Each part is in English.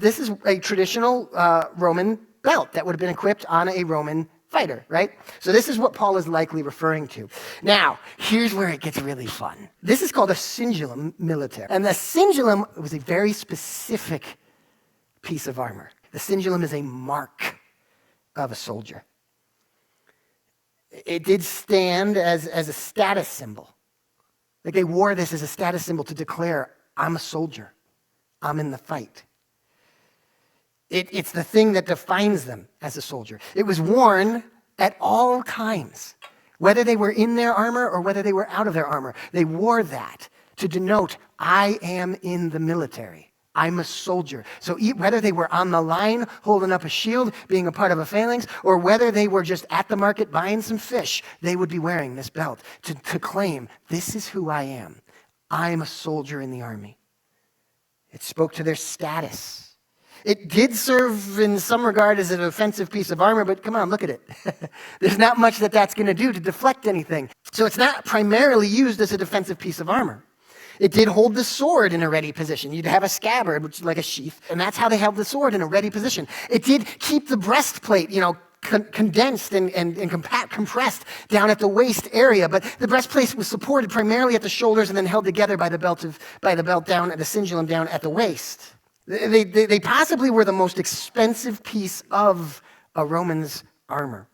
This is a traditional Roman belt that would have been equipped on a Roman fighter, right? So this is what Paul is likely referring to. Now, here's where it gets really fun. This is called a cingulum militare. And the cingulum was a very specific piece of armor. The cingulum is a mark of a soldier. It did stand as a status symbol. Like they wore this as a status symbol to declare, I'm a soldier. I'm in the fight. It's the thing that defines them as a soldier. It was worn at all times, whether they were in their armor or whether they were out of their armor. They wore that to denote, I am in the military. I'm a soldier. So whether they were on the line holding up a shield, being a part of a phalanx, or whether they were just at the market buying some fish, they would be wearing this belt to claim, this is who I am. I am a soldier in the army. It spoke to their status. It did serve in some regard as an offensive piece of armor, but come on, look at it. There's not much that's going to do to deflect anything. So it's not primarily used as a defensive piece of armor. It did hold the sword in a ready position. You'd have a scabbard, which is like a sheath, and that's how they held the sword in a ready position. It did keep the breastplate, condensed and compressed down at the waist area, but the breastplate was supported primarily at the shoulders and then held together by the belt down at the cingulum down at the waist. They possibly were the most expensive piece of a Roman's armor.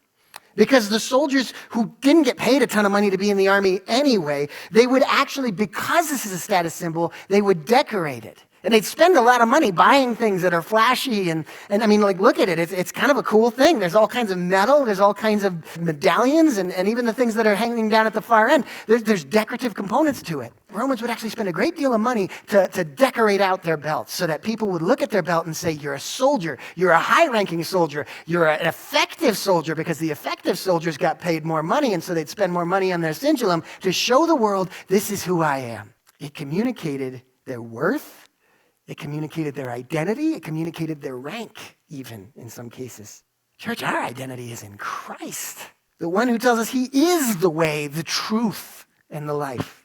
Because the soldiers who didn't get paid a ton of money to be in the army anyway, they would actually, because this is a status symbol, they would decorate it. And they'd spend a lot of money buying things that are flashy. And I mean, look at it. It's kind of a cool thing. There's all kinds of metal. There's all kinds of medallions. And even the things that are hanging down at the far end, there's decorative components to it. Romans would actually spend a great deal of money to decorate out their belts so that people would look at their belt and say, you're a soldier. You're a high-ranking soldier. You're an effective soldier, because the effective soldiers got paid more money. And so they'd spend more money on their cingulum to show the world, this is who I am. It communicated their worth. It communicated their identity. It communicated their rank, even in some cases. Church, our identity is in Christ, the one who tells us he is the way, the truth, and the life.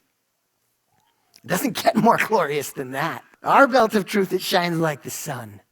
It doesn't get more glorious than that. Our belt of truth, it shines like the sun.